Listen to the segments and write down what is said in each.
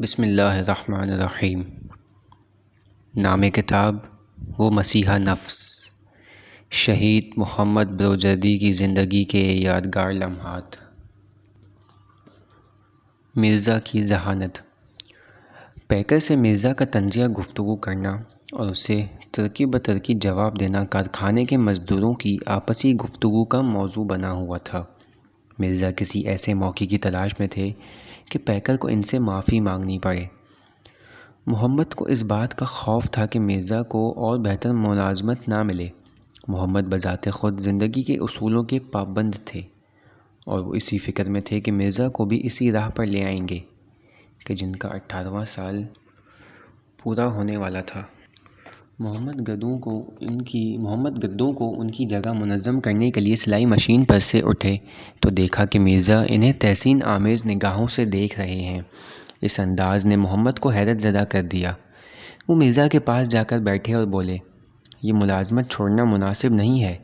بسم اللہ الرحمن الرحیم۔ نام کتاب وہ مسیحا نفس، شہید محمد بروجردی کی زندگی کے یادگار لمحات۔ مرزا کی ذہانت۔ پیکر سے مرزا کا طنزیہ گفتگو کرنا اور اسے ترکی بترکی جواب دینا کارخانے کے مزدوروں کی آپسی گفتگو کا موضوع بنا ہوا تھا۔ مرزا کسی ایسے موقع کی تلاش میں تھے کہ پیکر کو ان سے معافی مانگنی پڑے۔ محمد کو اس بات کا خوف تھا کہ مرزا کو اور بہتر ملازمت نہ ملے۔ محمد بذات خود زندگی کے اصولوں کے پابند تھے اور وہ اسی فکر میں تھے کہ مرزا کو بھی اسی راہ پر لے آئیں گے کہ جن کا 18واں سال پورا ہونے والا تھا۔ محمد گدوں کو ان کی جگہ منظم کرنے کے لیے سلائی مشین پر سے اٹھے تو دیکھا کہ مرزا انہیں تحسین آمیز نگاہوں سے دیکھ رہے ہیں۔ اس انداز نے محمد کو حیرت زدہ کر دیا۔ وہ مرزا کے پاس جا کر بیٹھے اور بولے، یہ ملازمت چھوڑنا مناسب نہیں ہے۔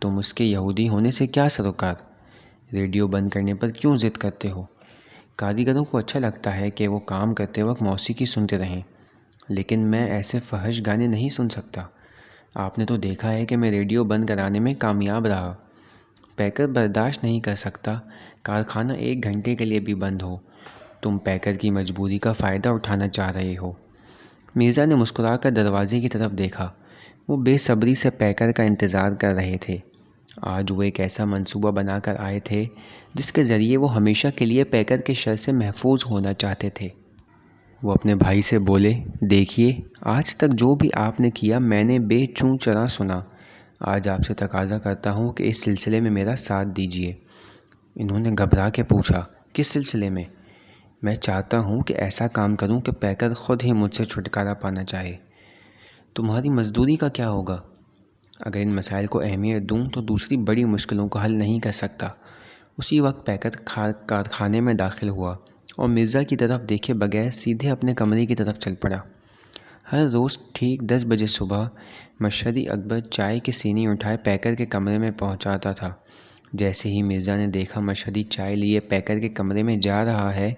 تم اس کے یہودی ہونے سے کیا سروکار؟ ریڈیو بند کرنے پر کیوں ضد کرتے ہو؟ کاریگروں کو اچھا لگتا ہے کہ وہ کام کرتے وقت موسیقی سنتے رہیں، لیکن میں ایسے فحش گانے نہیں سن سکتا۔ آپ نے تو دیکھا ہے کہ میں ریڈیو بند کرانے میں کامیاب رہا۔ پیکر برداشت نہیں کر سکتا کارخانہ 1 گھنٹے کے لیے بھی بند ہو۔ تم پیکر کی مجبوری کا فائدہ اٹھانا چاہ رہے ہو۔ مرزا نے مسکرا کر دروازے کی طرف دیکھا۔ وہ بے صبری سے پیکر کا انتظار کر رہے تھے۔ آج وہ ایک ایسا منصوبہ بنا کر آئے تھے جس کے ذریعے وہ ہمیشہ کے لیے پیکر کے شر سے محفوظ ہونا چاہتے تھے۔ وہ اپنے بھائی سے بولے، دیکھیے، آج تک جو بھی آپ نے کیا میں نے بے چوں چرا سنا۔ آج آپ سے تقاضا کرتا ہوں کہ اس سلسلے میں میرا ساتھ دیجیے۔ انہوں نے گھبرا کے پوچھا، کس سلسلے میں؟ میں چاہتا ہوں کہ ایسا کام کروں کہ پیکر خود ہی مجھ سے چھٹکارا پانا چاہے۔ تمہاری مزدوری کا کیا ہوگا؟ اگر ان مسائل کو اہمیت دوں تو دوسری بڑی مشکلوں کو حل نہیں کر سکتا۔ اسی وقت پیکر کارخانے میں داخل ہوا اور مرزا کی طرف دیکھے بغیر سیدھے اپنے کمرے کی طرف چل پڑا۔ ہر روز ٹھیک 10 بجے صبح مشہدی اکبر چائے کی سینی اٹھائے پیکر کے کمرے میں پہنچاتا تھا۔ جیسے ہی مرزا نے دیکھا مشہدی چائے لیے پیکر کے کمرے میں جا رہا ہے،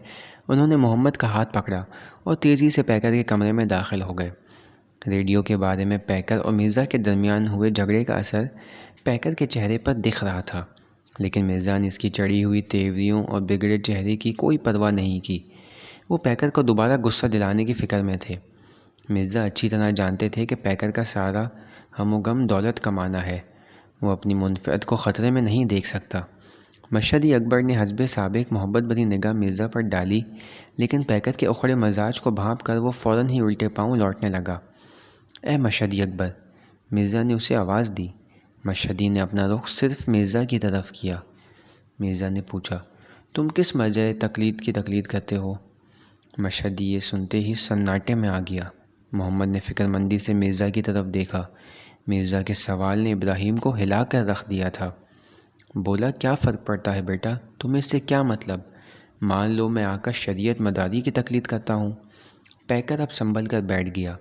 انہوں نے محمد کا ہاتھ پکڑا اور تیزی سے پیکر کے کمرے میں داخل ہو گئے۔ ریڈیو کے بارے میں پیکر اور مرزا کے درمیان ہوئے جھگڑے کا اثر پیکر کے چہرے پر دکھ رہا تھا، لیکن مرزا نے اس کی چڑھی ہوئی تیوریوں اور بگڑے چہرے کی کوئی پرواہ نہیں کی۔ وہ پیکر کو دوبارہ غصہ دلانے کی فکر میں تھے۔ مرزا اچھی طرح جانتے تھے کہ پیکر کا سارا ہم و غم دولت کمانا ہے۔ وہ اپنی منفعت کو خطرے میں نہیں دیکھ سکتا۔ مشہدی اکبر نے حسب سابق محبت بھری نگاہ مرزا پر ڈالی، لیکن پیکر کے اکھڑے مزاج کو بھانپ کر وہ فوراً ہی الٹے پاؤں لوٹنے لگا۔ اے مشہدی اکبر! مرزا نے اسے آواز دی۔ مشہدی نے اپنا رخ صرف مرزا کی طرف کیا۔ مرزا نے پوچھا، تم کس مرجع تقلید کی تقلید کرتے ہو؟ مشہدی یہ سنتے ہی سناٹے میں آ گیا۔ محمد نے فکر مندی سے مرزا کی طرف دیکھا۔ مرزا کے سوال نے ابراہیم کو ہلا کر رکھ دیا تھا۔ بولا، کیا فرق پڑتا ہے بیٹا؟ تمہیں اس سے کیا مطلب؟ مان لو میں آ کر شریعت مداری کی تقلید کرتا ہوں۔ پیکر اب سنبھل کر بیٹھ گیا۔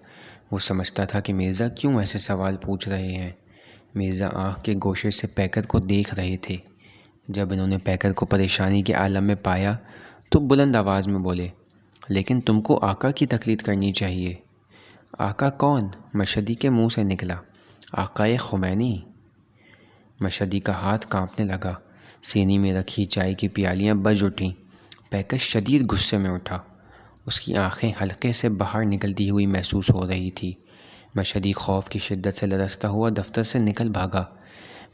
وہ سمجھتا تھا کہ مرزا کیوں ایسے سوال پوچھ رہے ہیں۔ مرزا آنکھ کے گوشے سے پیکر کو دیکھ رہے تھے۔ جب انہوں نے پیکر کو پریشانی کے عالم میں پایا تو بلند آواز میں بولے، لیکن تم کو آقا کی تقلید کرنی چاہیے۔ آقا کون؟ مشہدی کے منہ سے نکلا۔ آقائے خمینی۔ مشہدی کا ہاتھ کانپنے لگا۔ سینی میں رکھی چائے کی پیالیاں بج اٹھیں۔ پیکر شدید غصے میں اٹھا۔ اس کی آنکھیں حلقے سے باہر نکلتی ہوئی محسوس ہو رہی تھی۔ مشہدی خوف کی شدت سے لرزتا ہوا دفتر سے نکل بھاگا۔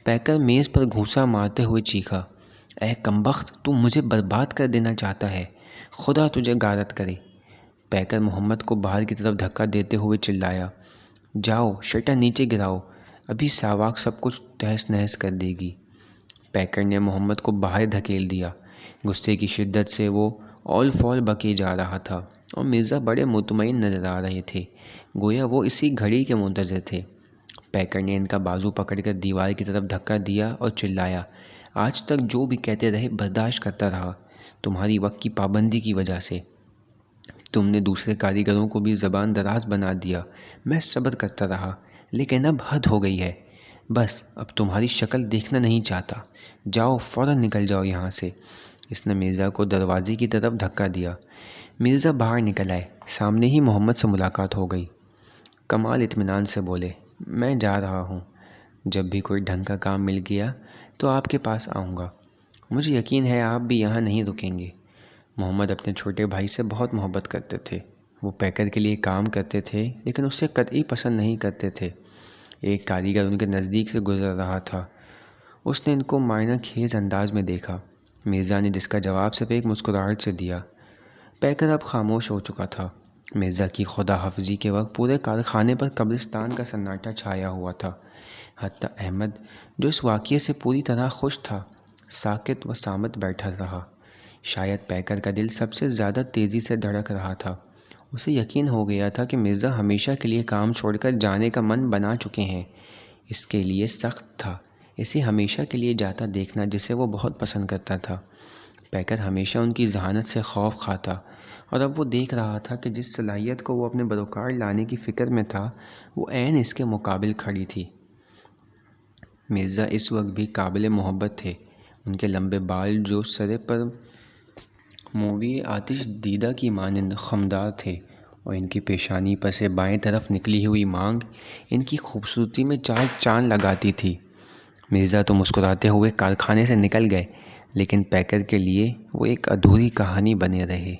پیکر میز پر گھونسا مارتے ہوئے چیخا، اے کمبخت! تو مجھے برباد کر دینا چاہتا ہے، خدا تجھے غارت کرے! پیکر محمد کو باہر کی طرف دھکا دیتے ہوئے چلایا، جاؤ شٹر نیچے گراؤ، ابھی ساواک سب کچھ تہس نہس کر دے گی۔ پیکر نے محمد کو باہر دھکیل دیا۔ غصے کی شدت سے وہ اول فول بکے جا رہا تھا اور مرزا بڑے مطمئن نظر آ رہے تھے، گویا وہ اسی گھڑی کے منتظر تھے۔ پیکر نے ان کا بازو پکڑ کر دیوار کی طرف دھکا دیا اور چلایا، آج تک جو بھی کہتے رہے برداشت کرتا رہا، تمہاری وقت کی پابندی کی وجہ سے۔ تم نے دوسرے کاریگروں کو بھی زبان دراز بنا دیا، میں صبر کرتا رہا، لیکن اب حد ہو گئی ہے۔ بس اب تمہاری شکل دیکھنا نہیں چاہتا، جاؤ فوراً نکل جاؤ یہاں سے۔ اس نے مرزا کو دروازے کی طرف دھکا دیا۔ مرزا باہر نکل آئے۔ سامنے ہی محمد سے ملاقات ہو گئی۔ کمال اطمینان سے بولے، میں جا رہا ہوں، جب بھی کوئی ڈھنگ کا کام مل گیا تو آپ کے پاس آؤں گا۔ مجھے یقین ہے آپ بھی یہاں نہیں رکیں گے۔ محمد اپنے چھوٹے بھائی سے بہت محبت کرتے تھے۔ وہ پیکر کے لیے کام کرتے تھے لیکن اسے قطعی پسند نہیں کرتے تھے۔ ایک کاریگر ان کے نزدیک سے گزر رہا تھا۔ اس نے ان کو معنی خیز انداز میں دیکھا۔ مرزا نے جس کا جواب صرف ایک مسکراہٹ سے دیا۔ پیکر اب خاموش ہو چکا تھا۔ مرزا کی خدا حافظی کے وقت پورے کارخانے پر قبرستان کا سناٹا چھایا ہوا تھا۔ حتیٰ احمد جو اس واقعے سے پوری طرح خوش تھا، ساکت و صامت بیٹھا رہا۔ شاید پیکر کا دل سب سے زیادہ تیزی سے دھڑک رہا تھا۔ اسے یقین ہو گیا تھا کہ مرزا ہمیشہ کے لیے کام چھوڑ کر جانے کا من بنا چکے ہیں۔ اس کے لیے سخت تھا اسے ہمیشہ کے لیے جاتا دیکھنا جسے وہ بہت پسند کرتا تھا۔ پیکر ہمیشہ ان کی ذہانت سے خوف کھاتا، اور اب وہ دیکھ رہا تھا کہ جس صلاحیت کو وہ اپنے بروکار لانے کی فکر میں تھا وہ عین اس کے مقابل کھڑی تھی۔ مرزا اس وقت بھی قابل محبت تھے۔ ان کے لمبے بال جو سرے پر مووی آتش دیدہ کی مانند خمدار تھے، اور ان کی پیشانی پر سے بائیں طرف نکلی ہوئی مانگ ان کی خوبصورتی میں چار چاند لگاتی تھی۔ مرزا تو مسکراتے ہوئے کارخانے سے نکل گئے، لیکن پیکر کے لیے وہ ایک ادھوری کہانی بنے رہے۔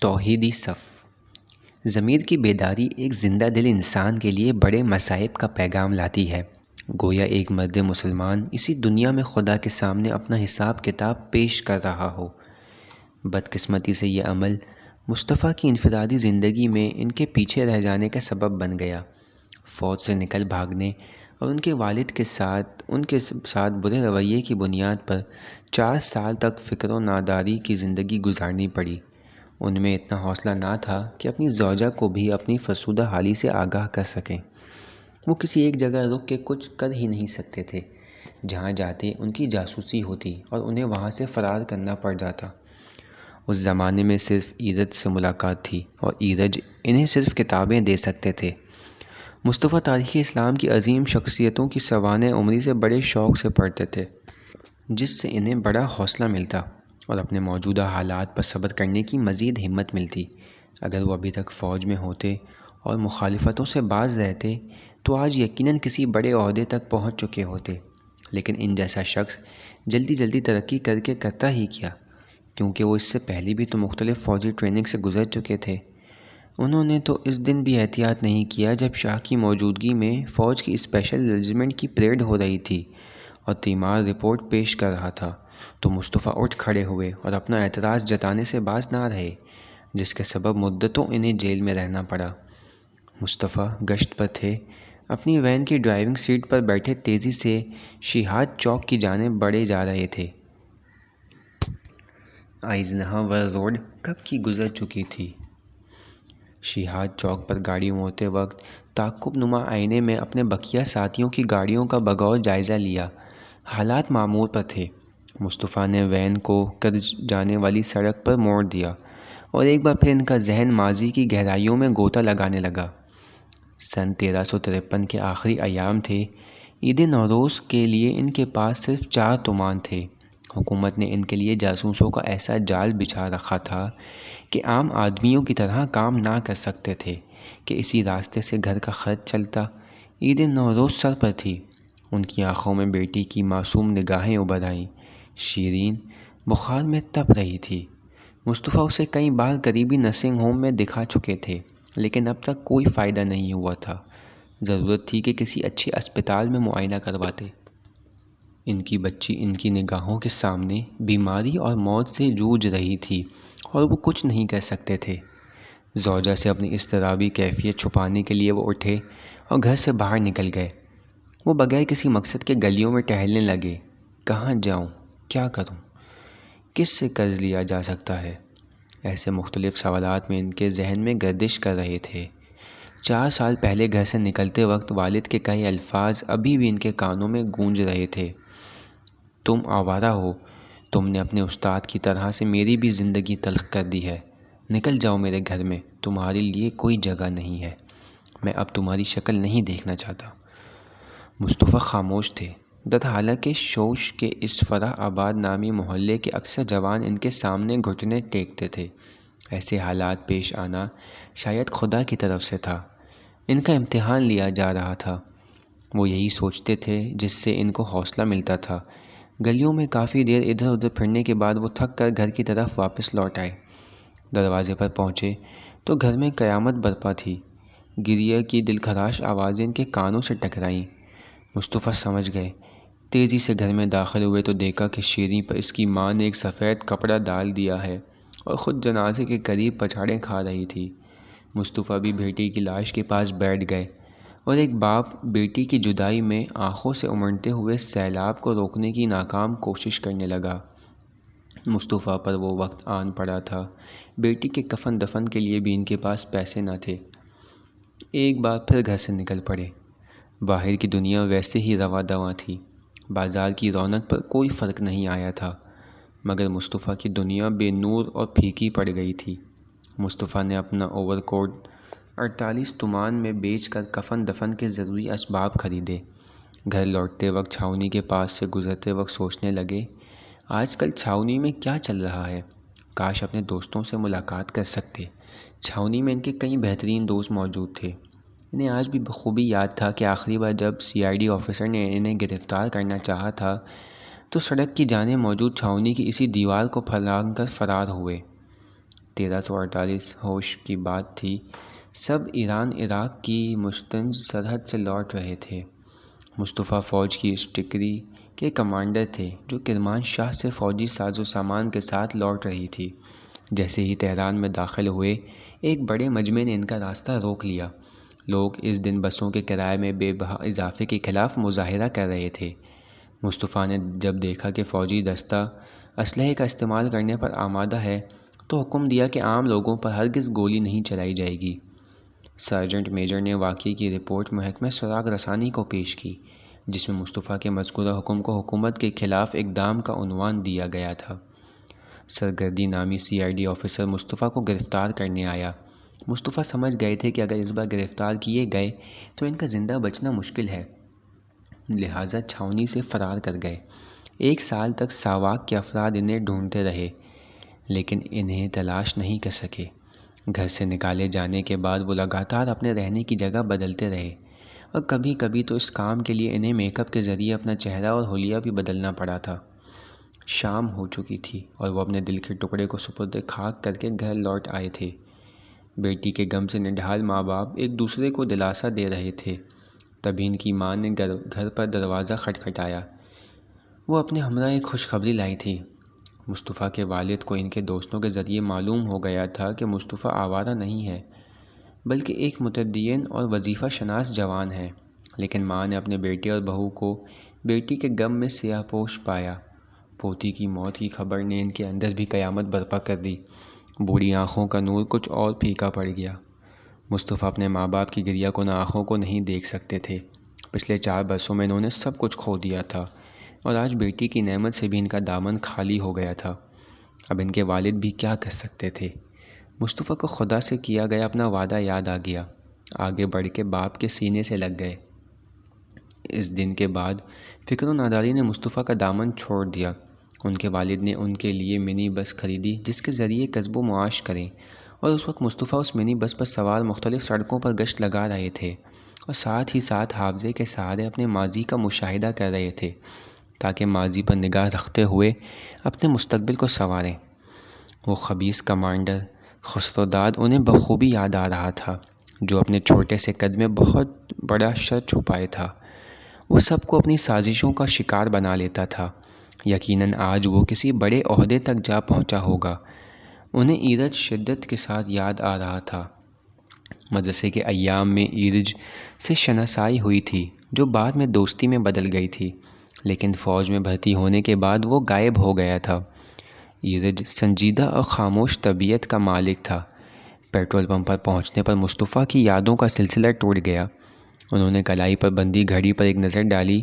توحیدی صف۔ ضمیر کی بیداری ایک زندہ دل انسان کے لیے بڑے مصائب کا پیغام لاتی ہے۔ گویا ایک مرد مسلمان اسی دنیا میں خدا کے سامنے اپنا حساب کتاب پیش کر رہا ہو۔ بدقسمتی سے یہ عمل مصطفیٰ کی انفرادی زندگی میں ان کے پیچھے رہ جانے کا سبب بن گیا۔ فوج سے نکل بھاگنے اور ان کے والد کے ساتھ برے رویے کی بنیاد پر 4 سال تک فکر و ناداری کی زندگی گزارنی پڑی۔ ان میں اتنا حوصلہ نہ تھا کہ اپنی زوجہ کو بھی اپنی فرسودہ حالی سے آگاہ کر سکیں۔ وہ کسی ایک جگہ رک کے کچھ کر ہی نہیں سکتے تھے۔ جہاں جاتے ان کی جاسوسی ہوتی اور انہیں وہاں سے فرار کرنا پڑ جاتا۔ اس زمانے میں صرف ایرج سے ملاقات تھی، اور ایرج انہیں صرف کتابیں دے سکتے تھے۔ مصطفیٰ تاریخ اسلام کی عظیم شخصیتوں کی سوانح عمری سے بڑے شوق سے پڑھتے تھے، جس سے انہیں بڑا حوصلہ ملتا اور اپنے موجودہ حالات پر صبر کرنے کی مزید ہمت ملتی۔ اگر وہ ابھی تک فوج میں ہوتے اور مخالفتوں سے باز رہتے تو آج یقیناً کسی بڑے عہدے تک پہنچ چکے ہوتے، لیکن ان جیسا شخص جلدی جلدی ترقی کر کے کرتا ہی کیا، کیونکہ وہ اس سے پہلے بھی تو مختلف فوجی ٹریننگ سے گزر چکے تھے۔ انہوں نے تو اس دن بھی احتیاط نہیں کیا جب شاہ کی موجودگی میں فوج کی اسپیشل ریجمنٹ کی پریڈ ہو رہی تھی اور تیمار رپورٹ پیش کر رہا تھا، تو مصطفیٰ اٹھ کھڑے ہوئے اور اپنا اعتراض جتانے سے باز نہ رہے، جس کے سبب مدتوں انہیں جیل میں رہنا پڑا۔ مصطفیٰ گشت پر تھے، اپنی وین کی ڈرائیونگ سیٹ پر بیٹھے تیزی سے شہاد چوک کی جانب بڑھے جا رہے تھے۔ آئزنہاور روڈ کب کی گزر چکی تھی۔ شہاد چوک پر گاڑی موڑتے وقت تعاقب نما آئینے میں اپنے بقیہ ساتھیوں کی گاڑیوں کا بغور جائزہ لیا۔ حالات معمول پر تھے۔ مصطفیٰ نے وین کو کرج جانے والی سڑک پر موڑ دیا، اور ایک بار پھر ان کا ذہن ماضی کی گہرائیوں میں غوطہ لگانے لگا۔ سن 1353 کے آخری ایام تھے۔ عید نوروز کے لیے ان کے پاس صرف 4 تومان تھے۔ حکومت نے ان کے لیے جاسوسوں کا ایسا جال بچھا رکھا تھا کہ عام آدمیوں کی طرح کام نہ کر سکتے تھے کہ اسی راستے سے گھر کا خرچ چلتا۔ عید نوروز سر پر تھی۔ ان کی آنکھوں میں بیٹی کی معصوم نگاہیں ابھر آئیں۔ شیرین بخار میں تپ رہی تھی۔ مصطفیٰ اسے کئی بار قریبی نرسنگ ہوم میں دکھا چکے تھے، لیکن اب تک کوئی فائدہ نہیں ہوا تھا۔ ضرورت تھی کہ کسی اچھے اسپتال میں معائنہ کرواتے۔ ان کی بچی ان کی نگاہوں کے سامنے بیماری اور موت سے جوجھ رہی تھی، اور وہ کچھ نہیں کر سکتے تھے۔ زوجہ سے اپنی اضطرابی کیفیت چھپانے کے لیے وہ اٹھے اور گھر سے باہر نکل گئے۔ وہ بغیر کسی مقصد کے گلیوں میں ٹہلنے لگے۔ کہاں جاؤں؟ کیا کروں؟ کس سے قرض لیا جا سکتا ہے؟ ایسے مختلف سوالات میں ان کے ذہن میں گردش کر رہے تھے۔ 4 سال پہلے گھر سے نکلتے وقت والد کے کہے الفاظ ابھی بھی ان کے کانوں میں گونج رہے تھے۔ تم آوارہ ہو، تم نے اپنے استاد کی طرح سے میری بھی زندگی تلخ کر دی ہے۔ نکل جاؤ میرے گھر میں، تمہارے لیے کوئی جگہ نہیں ہے۔ میں اب تمہاری شکل نہیں دیکھنا چاہتا۔ مصطفیٰ خاموش تھے۔ حالانکہ شوش کے اس فرح آباد نامی محلے کے اکثر جوان ان کے سامنے گھٹنے ٹیکتے تھے۔ ایسے حالات پیش آنا شاید خدا کی طرف سے تھا، ان کا امتحان لیا جا رہا تھا۔ وہ یہی سوچتے تھے جس سے ان کو حوصلہ ملتا تھا۔ گلیوں میں کافی دیر ادھر ادھر پھرنے کے بعد وہ تھک کر گھر کی طرف واپس لوٹ آئے۔ دروازے پر پہنچے تو گھر میں قیامت برپا تھی۔ گریہ کی دلخراش آوازیں ان کے کانوں سے ٹکرائیں۔ مصطفیٰ سمجھ گئے۔ تیزی سے گھر میں داخل ہوئے تو دیکھا کہ شیریں پر اس کی ماں نے ایک سفید کپڑا ڈال دیا ہے اور خود جنازے کے قریب پچھاڑیں کھا رہی تھی۔ مصطفیٰ بھی بیٹی کی لاش کے پاس بیٹھ گئے اور ایک باپ بیٹی کی جدائی میں آنکھوں سے امڑتے ہوئے سیلاب کو روکنے کی ناکام کوشش کرنے لگا۔ مصطفیٰ پر وہ وقت آن پڑا تھا، بیٹی کے کفن دفن کے لیے بھی ان کے پاس پیسے نہ تھے۔ ایک بار پھر گھر سے نکل پڑے۔ باہر کی دنیا ویسے ہی رواں دواں تھی، بازار کی رونق پر کوئی فرق نہیں آیا تھا، مگر مصطفیٰ کی دنیا بے نور اور پھیکی پڑ گئی تھی۔ مصطفیٰ نے اپنا اوور کوٹ 48 تومان میں بیچ کر کفن دفن کے ضروری اسباب خریدے۔ گھر لوٹتے وقت چھاؤنی کے پاس سے گزرتے وقت سوچنے لگے، آج کل چھاؤنی میں کیا چل رہا ہے؟ کاش اپنے دوستوں سے ملاقات کر سکتے۔ چھاؤنی میں ان کے کئی بہترین دوست موجود تھے۔ انہیں آج بھی بخوبی یاد تھا کہ آخری بار جب CID آفیسر نے انہیں گرفتار کرنا چاہا تھا تو سڑک کی جانب موجود چھاؤنی کی اسی دیوار کو پھلانگ کر فرار ہوئے۔ 1348 ہوش کی بات تھی، سب ایران عراق کی مشترکہ سرحد سے لوٹ رہے تھے۔ مصطفیٰ فوج کی اس ٹکری کے کمانڈر تھے جو کرمان شاہ سے فوجی ساز و سامان کے ساتھ لوٹ رہی تھی۔ جیسے ہی تہران میں داخل ہوئے، ایک بڑے مجمع نے ان کا راستہ روک لیا۔ لوگ اس دن بسوں کے کرائے میں بے بہا اضافے کے خلاف مظاہرہ کر رہے تھے۔ مصطفیٰ نے جب دیکھا کہ فوجی دستہ اسلحے کا استعمال کرنے پر آمادہ ہے تو حکم دیا کہ عام لوگوں پر ہرگز گولی نہیں چلائی جائے گی۔ سارجنٹ میجر نے واقعے کی رپورٹ محکمہ سراغ رسانی کو پیش کی، جس میں مصطفیٰ کے مذکورہ حکم کو حکومت کے خلاف اقدام کا عنوان دیا گیا تھا۔ سرگردی نامی CID آفیسر مصطفیٰ کو گرفتار کرنے آیا۔ مصطفیٰ سمجھ گئے تھے کہ اگر اس بار گرفتار کیے گئے تو ان کا زندہ بچنا مشکل ہے، لہٰذا چھاؤنی سے فرار کر گئے۔ 1 سال تک ساواک کے افراد انہیں ڈھونڈتے رہے لیکن انہیں تلاش نہیں کر سکے۔ گھر سے نکالے جانے کے بعد وہ لگاتار اپنے رہنے کی جگہ بدلتے رہے اور کبھی کبھی تو اس کام کے لیے انہیں میک اپ کے ذریعے اپنا چہرہ اور حلیہ بھی بدلنا پڑا تھا۔ شام ہو چکی تھی اور وہ اپنے دل کے ٹکڑے کو سپرد خاک کر کے گھر لوٹ آئے تھے۔ بیٹی کے غم سے نڈھال ماں باپ ایک دوسرے کو دلاسا دے رہے تھے، تبھی ان کی ماں نے گھر پر دروازہ کھٹکھٹایا۔ وہ اپنے ہمراہ ایک خوشخبری لائی تھی۔ مصطفیٰ کے والد کو ان کے دوستوں کے ذریعے معلوم ہو گیا تھا کہ مصطفیٰ آوارہ نہیں ہے بلکہ ایک متدین اور وظیفہ شناس جوان ہے، لیکن ماں نے اپنے بیٹے اور بہو کو بیٹی کے غم میں سیاہ پوش پایا۔ پوتی کی موت کی خبر نے ان کے اندر بھی قیامت برپا کر دی۔ بوڑھی آنکھوں کا نور کچھ اور پھیکا پڑ گیا۔ مصطفیٰ اپنے ماں باپ کی گریہ کن آنکھوں کو نہیں دیکھ سکتے تھے۔ پچھلے 4 برسوں میں انہوں نے سب کچھ کھو دیا تھا اور آج بیٹی کی نعمت سے بھی ان کا دامن خالی ہو گیا تھا۔ اب ان کے والد بھی کیا کر سکتے تھے؟ مصطفیٰ کو خدا سے کیا گیا اپنا وعدہ یاد آ گیا۔ آگے بڑھ کے باپ کے سینے سے لگ گئے۔ اس دن کے بعد فکر و ناداری نے مصطفیٰ کا دامن چھوڑ دیا۔ ان کے والد نے ان کے لیے منی بس خریدی جس کے ذریعے کسب و معاش کریں، اور اس وقت مصطفیٰ اس منی بس پر سوار مختلف سڑکوں پر گشت لگا رہے تھے اور ساتھ ہی ساتھ حافظے کے سہارے اپنے ماضی کا مشاہدہ کر رہے تھے تاکہ ماضی پر نگاہ رکھتے ہوئے اپنے مستقبل کو سنواریں۔ وہ خبیث کمانڈر خسروداد انہیں بخوبی یاد آ رہا تھا جو اپنے چھوٹے سے قد میں بہت بڑا شر چھپائے تھا۔ وہ سب کو اپنی سازشوں کا شکار بنا لیتا تھا۔ یقیناً آج وہ کسی بڑے عہدے تک جا پہنچا ہوگا۔ انہیں ایرج شدت کے ساتھ یاد آ رہا تھا۔ مدرسے کے ایام میں ایرج سے شناسائی ہوئی تھی جو بعد میں دوستی میں بدل گئی تھی، لیکن فوج میں بھرتی ہونے کے بعد وہ غائب ہو گیا تھا۔ ایرج سنجیدہ اور خاموش طبیعت کا مالک تھا۔ پیٹرول پمپ پر پہنچنے پر مصطفیٰ کی یادوں کا سلسلہ ٹوٹ گیا۔ انہوں نے کلائی پر بندھی گھڑی پر ایک نظر ڈالی۔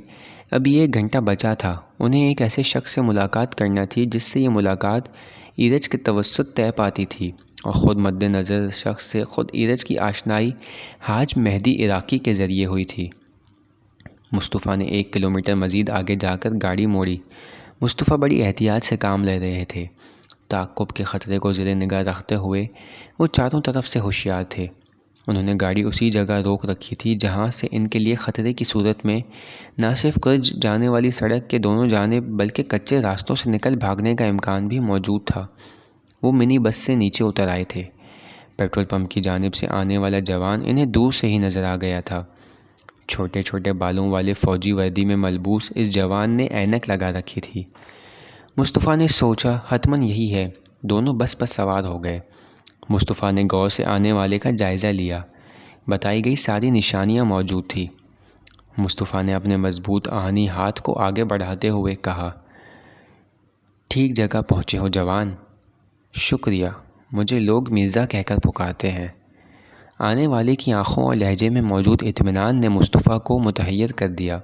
ابھی 1 گھنٹہ بچا تھا۔ انہیں ایک ایسے شخص سے ملاقات کرنا تھی جس سے یہ ملاقات ایرج کے توسط طے پاتی تھی، اور خود مد نظر شخص سے خود ایرج کی آشنائی حاج مہدی عراقی کے ذریعے ہوئی تھی۔ مصطفیٰ نے 1 کلومیٹر مزید آگے جا کر گاڑی موڑی۔ مصطفیٰ بڑی احتیاط سے کام لے رہے تھے۔ تعاقب کے خطرے کو زیر نگاہ رکھتے ہوئے وہ چاروں طرف سے ہوشیار تھے۔ انہوں نے گاڑی اسی جگہ روک رکھی تھی جہاں سے ان کے لیے خطرے کی صورت میں نہ صرف کرج جانے والی سڑک کے دونوں جانب بلکہ کچے راستوں سے نکل بھاگنے کا امکان بھی موجود تھا۔ وہ منی بس سے نیچے اتر آئے تھے۔ پیٹرول پمپ کی جانب سے آنے والا جوان انہیں دور سے ہی نظر آ گیا تھا۔ چھوٹے چھوٹے بالوں والے فوجی وردی میں ملبوس اس جوان نے اینک لگا رکھی تھی۔ مصطفیٰ نے سوچا حتماً یہی ہے۔ دونوں بس پر سوار ہو گئے۔ مصطفیٰ نے غور سے آنے والے کا جائزہ لیا۔ بتائی گئی ساری نشانیاں موجود تھیں۔ مصطفیٰ نے اپنے مضبوط آہنی ہاتھ کو آگے بڑھاتے ہوئے کہا، ٹھیک جگہ پہنچے ہو جوان۔ شکریہ، مجھے لوگ مرزا کہہ کر پکارتے ہیں۔ آنے والے کی آنکھوں اور لہجے میں موجود اطمینان نے مصطفیٰ کو متحیر کر دیا۔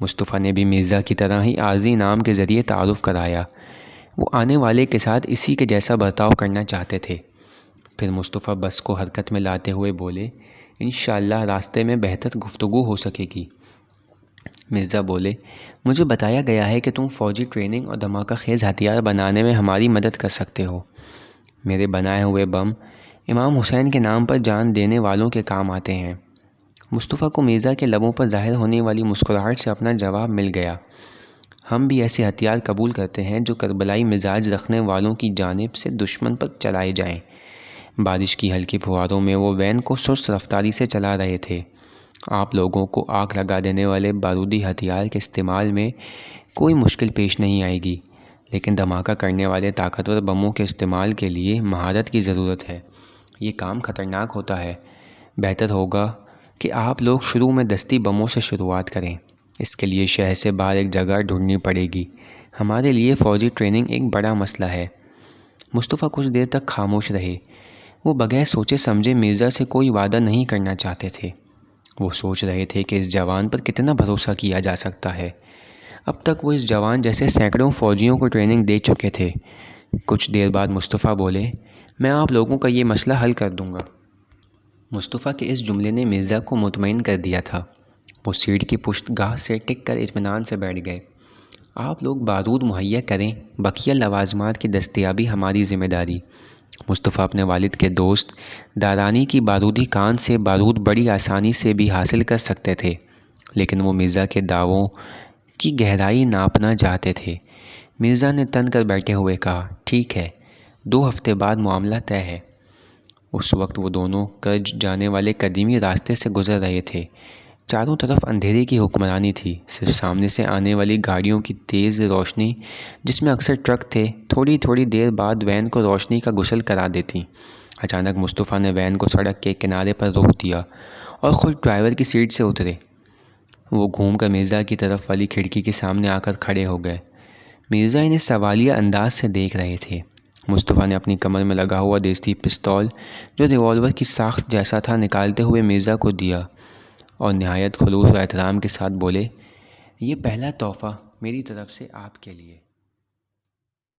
مصطفیٰ نے بھی مرزا کی طرح ہی عارضی نام کے ذریعے تعارف کرایا۔ وہ آنے والے کے ساتھ اسی کے جیسا برتاؤ کرنا چاہتے تھے۔ پھر مصطفیٰ بس کو حرکت میں لاتے ہوئے بولے، انشاءاللہ راستے میں بہتر گفتگو ہو سکے گی۔ مرزا بولے، مجھے بتایا گیا ہے کہ تم فوجی ٹریننگ اور دھماکہ خیز ہتھیار بنانے میں ہماری مدد کر سکتے ہو۔ میرے بنائے ہوئے بم امام حسین کے نام پر جان دینے والوں کے کام آتے ہیں۔ مصطفیٰ کو مرزا کے لبوں پر ظاہر ہونے والی مسکراہٹ سے اپنا جواب مل گیا۔ ہم بھی ایسے ہتھیار قبول کرتے ہیں جو کربلائی مزاج رکھنے والوں کی جانب سے دشمن پر چلائے جائیں۔ بارش کی ہلکی پھواروں میں وہ وین کو سست رفتاری سے چلا رہے تھے۔ آپ لوگوں کو آگ لگا دینے والے بارودی ہتھیار کے استعمال میں کوئی مشکل پیش نہیں آئے گی، لیکن دھماکہ کرنے والے طاقتور بموں کے استعمال کے لیے مہارت کی ضرورت ہے۔ یہ کام خطرناک ہوتا ہے۔ بہتر ہوگا کہ آپ لوگ شروع میں دستی بموں سے شروعات کریں۔ اس کے لیے شہر سے باہر ایک جگہ ڈھونڈنی پڑے گی۔ ہمارے لیے فوجی ٹریننگ ایک بڑا مسئلہ ہے۔ مصطفیٰ کچھ دیر تک خاموش رہے۔ وہ بغیر سوچے سمجھے مرزا سے کوئی وعدہ نہیں کرنا چاہتے تھے۔ وہ سوچ رہے تھے کہ اس جوان پر کتنا بھروسہ کیا جا سکتا ہے۔ اب تک وہ اس جوان جیسے سینکڑوں فوجیوں کو ٹریننگ دے چکے تھے۔ کچھ دیر بعد مصطفیٰ بولے، میں آپ لوگوں کا یہ مسئلہ حل کر دوں گا۔ مصطفیٰ کے اس جملے نے مرزا کو مطمئن کر دیا تھا۔ وہ سیٹ کی پشت گاہ سے ٹک کر اطمینان سے بیٹھ گئے۔ آپ لوگ بارود مہیا کریں، بقیہ لوازمات کی دستیابی ہماری ذمہ داری۔ مصطفیٰ اپنے والد کے دوست دارانی کی بارودی کان سے بارود بڑی آسانی سے بھی حاصل کر سکتے تھے، لیکن وہ مرزا کے دعووں کی گہرائی ناپنا چاہتے تھے۔ مرزا نے تن کر بیٹھے ہوئے کہا، ٹھیک ہے، 2 ہفتے بعد معاملہ طے ہے۔ اس وقت وہ دونوں کرج جانے والے قدیمی راستے سے گزر رہے تھے۔ چاروں طرف اندھیرے کی حکمرانی تھی۔ صرف سامنے سے آنے والی گاڑیوں کی تیز روشنی، جس میں اکثر ٹرک تھے، تھوڑی تھوڑی دیر بعد وین کو روشنی کا غسل کرا دیتی۔ اچانک مصطفیٰ نے وین کو سڑک کے کنارے پر روک دیا اور خود ڈرائیور کی سیٹ سے اترے۔ وہ گھوم کر مرزا کی طرف والی کھڑکی کے سامنے آ کر کھڑے ہو گئے۔ مرزا انہیں سوالیہ انداز سے دیکھ رہے تھے۔ مصطفیٰ نے اپنی کمر میں لگا ہوا دیسی پستول، جو ریوالور کی ساخت جیسا تھا، نکالتے ہوئے مرزا کو دیا اور نہایت خلوص و احترام کے ساتھ بولے، یہ پہلا تحفہ میری طرف سے آپ کے لیے۔